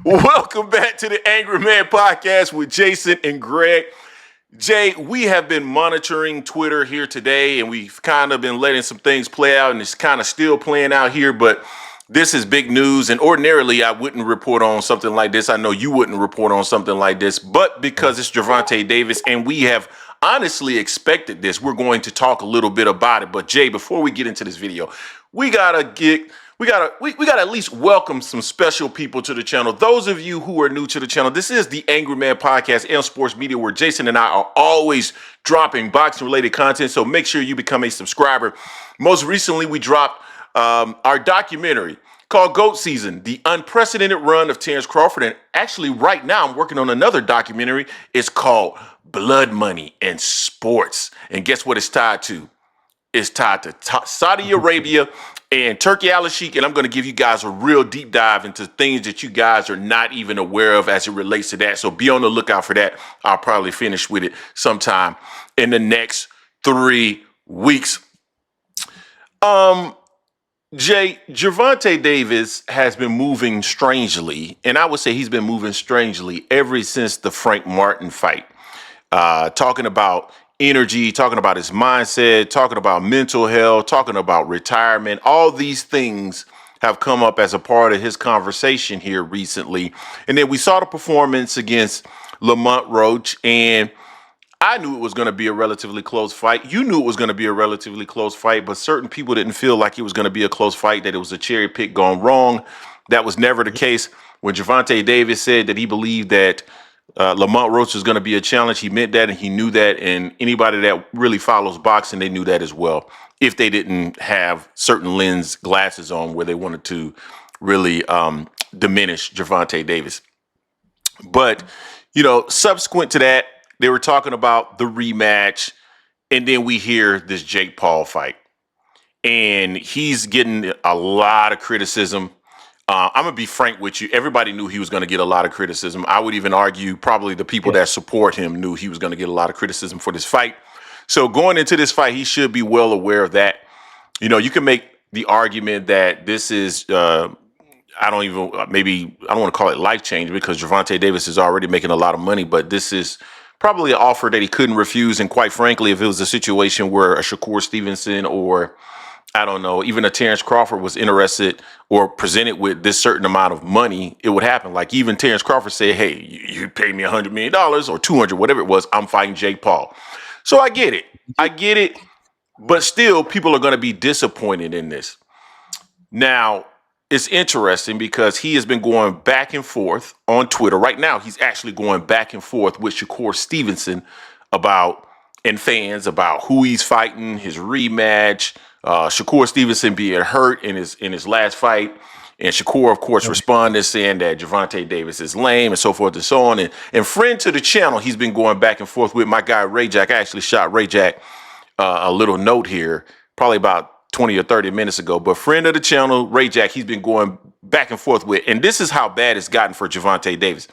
Welcome back to the Angry Man Podcast with Jason and Greg. Jay, we have been monitoring Twitter here today, and we've kind of been letting some things play out, and it's kind of still playing out here, but this is big news. And ordinarily, I wouldn't report on something like this. I know you wouldn't report on something like this, but because it's Gervonta Davis, and we have honestly expected this, we're going to talk a little bit about it. But Jay, before we get into this video, we gotta get we gotta at least welcome some special people to the channel. Those of you who are new to the channel, this is the Angry Man Podcast and Sports Media, where Jason and I are always dropping boxing related content. So make sure you become a subscriber. Most recently, we dropped our documentary called GOAT Season, the unprecedented run of Terrence Crawford. And actually, right now, I'm working on another documentary. It's called Blood Money and Sports. And guess what it's tied to? Is tied to Saudi Arabia and Turkey Al-Sheikh, and I'm going to give you guys a real deep dive into things that you guys are not even aware of as it relates to that. So be on the lookout for that. I'll probably finish with it sometime in the next 3 weeks. Jay, Gervonta Davis has been moving strangely, and I would say he's been moving strangely ever since the Frank Martin fight. Talking about energy, talking about his mindset, talking about mental health, talking about retirement. All these things have come up as a part of his conversation here recently. And then we saw the performance against Lamont Roach, and I knew it was going to be a relatively close fight. You knew it was going to be a relatively close fight, but certain people didn't feel like it was going to be a close fight, that it was a cherry pick gone wrong. That was never the case. When Gervonta Davis said that he believed that Lamont Roach was going to be a challenge, he meant that, and he knew that. And anybody that really follows boxing, they knew that as well, if they didn't have certain lens glasses on where they wanted to really diminish Gervonta Davis. But, subsequent to that, they were talking about the rematch, and then we hear this Jake Paul fight. And he's getting a lot of criticism. I'm going to be frank with you. Everybody knew he was going to get a lot of criticism. I would even argue probably the people that support him knew he was going to get a lot of criticism for this fight. So going into this fight, he should be well aware of that. You can make the argument that this is, I don't want to call it life change, because Gervonta Davis is already making a lot of money, but this is probably an offer that he couldn't refuse. And quite frankly, if it was a situation where a Shakur Stevenson or I don't know, even a Terrence Crawford was interested or presented with this certain amount of money, it would happen. Like even Terrence Crawford said, hey, you pay me $100 million or 200, whatever it was, I'm fighting Jake Paul. So I get it. But still, people are going to be disappointed in this. Now, it's interesting because he has been going back and forth on Twitter. Right now, he's actually going back and forth with Shakur Stevenson and fans about who he's fighting, his rematch. Shakur Stevenson being hurt in his last fight, and Shakur, of course, responded saying that Gervonta Davis is lame and so forth and so on. And friend to the channel, he's been going back and forth with my guy Ray Jack. I actually shot Ray Jack a little note here, probably about 20 or 30 minutes ago. But friend of the channel, Ray Jack, he's been going back and forth with, and this is how bad it's gotten for Gervonta Davis.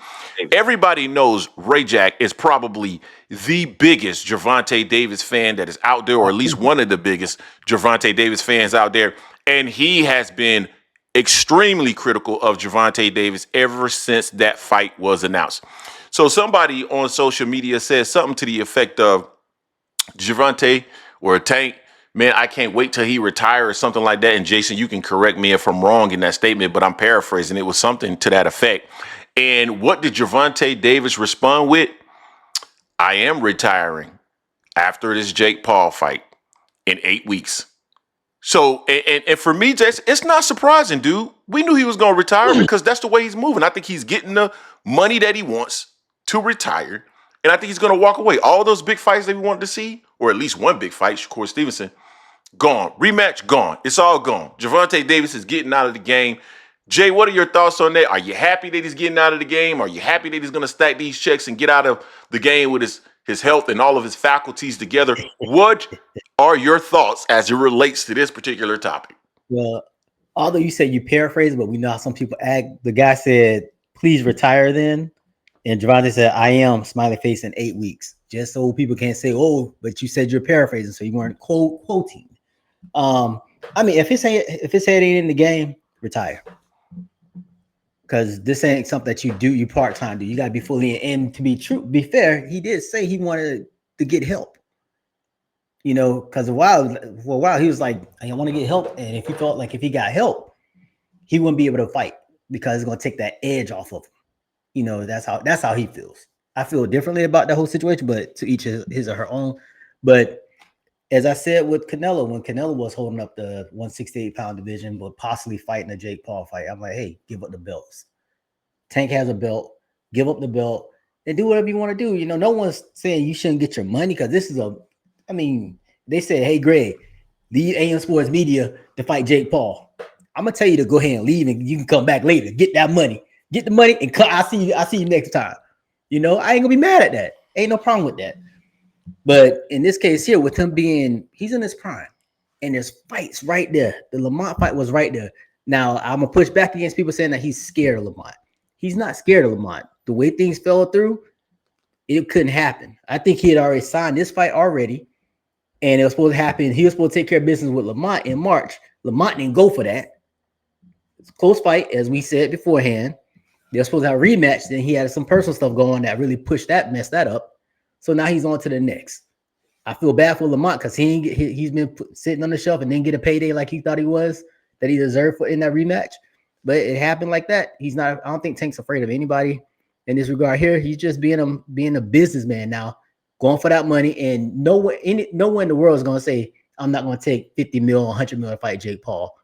Everybody knows Ray Jack is probably the biggest Gervonta Davis fan that is out there, or at least one of the biggest Gervonta Davis fans out there. And he has been extremely critical of Gervonta Davis ever since that fight was announced. So somebody on social media says something to the effect of, Gervonta or Tank, man, I can't wait till he retires or something like that. And Jason, you can correct me if I'm wrong in that statement, but I'm paraphrasing. It was something to that effect. And what did Gervonta Davis respond with? I am retiring after this Jake Paul fight in 8 weeks. So, and for me, Jason, it's not surprising, dude. We knew he was going to retire because that's the way he's moving. I think he's getting the money that he wants to retire. And I think he's going to walk away. All those big fights that we wanted to see, or at least one big fight, Shakur Stevenson, gone. Rematch, gone. It's all gone. Gervonta Davis is getting out of the game. Jay, what are your thoughts on that? Are you happy that he's getting out of the game? Are you happy that he's going to stack these checks and get out of the game with his health and all of his faculties together? What are your thoughts as it relates to this particular topic? Well, although you said you paraphrased, but we know how some people act. The guy said, please retire then. And Gervonta said, I am, smiley face, in 8 weeks. Just so people can't say, oh, but you said you're paraphrasing, so you weren't quoting. I mean, if his head ain't in the game, retire. because this ain't something that you do. You part time do. You got to be fully in. And to be fair, he did say he wanted to get help. Because for a while he was like, I want to get help, and if he felt like if he got help, he wouldn't be able to fight because it's gonna take that edge off of him. That's how he feels. I feel differently about the whole situation, but to each his or her own. But as I said with Canelo, when Canelo was holding up the 168-pound division, but possibly fighting a Jake Paul fight, I'm like, hey, give up the belts. Tank has a belt, give up the belt, and do whatever you want to do. No one's saying you shouldn't get your money because this is I mean, they said, hey, Greg, leave AM Sports Media to fight Jake Paul. I'm gonna tell you to go ahead and leave, and you can come back later. Get that money. Get the money, and I'll see you next time. I ain't gonna be mad at that. Ain't no problem with that. But in this case here, with him he's in his prime, and there's fights right there. The Lamont fight was right there. Now I'm gonna push back against people saying that he's scared of Lamont. He's not scared of Lamont. The way things fell through, it couldn't happen. I think he had already signed this fight already, and it was supposed to happen. He was supposed to take care of business with Lamont in March. Lamont didn't go for that. It's a close fight, as we said beforehand. They were supposed to have a rematch. Then he had some personal stuff going on that really messed that up. So now he's on to the next. I feel bad for Lamont because he's been sitting on the shelf and didn't get a payday like he thought he was, that he deserved in that rematch. But it happened like that. He's not. I don't think Tank's afraid of anybody in this regard here. He's just being a businessman now, going for that money. And no one in the world is going to say, I'm not going to take 50 mil, 100 mil to fight Jake Paul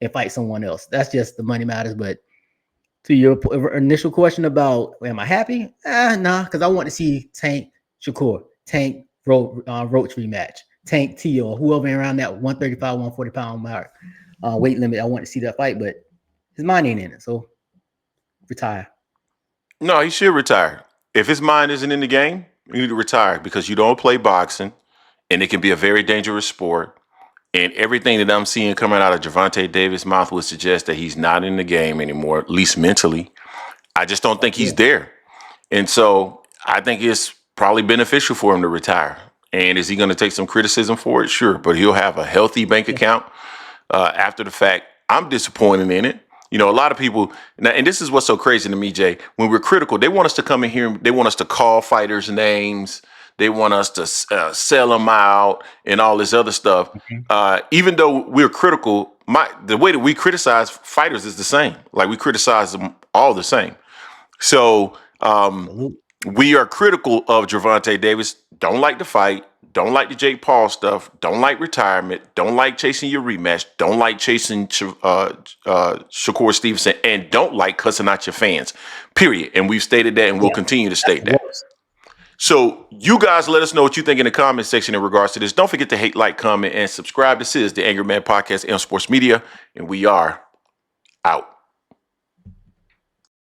and fight someone else. That's just the money matters. But to your initial question about, am I happy? Nah, because I want to see Tank Shakur, Tank Roach rematch, Tank T or whoever around that 135, 140 pound mark weight limit. I want to see that fight, but his mind ain't in it. So retire. No, he should retire. If his mind isn't in the game, you need to retire because you don't play boxing, and it can be a very dangerous sport. And everything that I'm seeing coming out of Gervonta Davis' mouth would suggest that he's not in the game anymore, at least mentally. I just don't think he's there. And so I think it's probably beneficial for him to retire. And is he going to take some criticism for it? Sure. But he'll have a healthy bank account after the fact. I'm disappointed in it. A lot of people, and this is what's so crazy to me, Jay, when we're critical, they want us to come in here, they want us to call fighters' names. They want us to sell them out and all this other stuff. Even though we're critical, the way that we criticize fighters is the same. Like we criticize them all the same. So we are critical of Gervonta Davis. Don't like the fight. Don't like the Jake Paul stuff. Don't like retirement. Don't like chasing your rematch. Don't like chasing Shakur Stevenson. And don't like cussing out your fans, period. And we've stated that and we'll continue to state that. So you guys let us know what you think in the comment section in regards to this. Don't forget to hate, like, comment, and subscribe. This is the Angry Man Podcast and Sports Media, and we are out.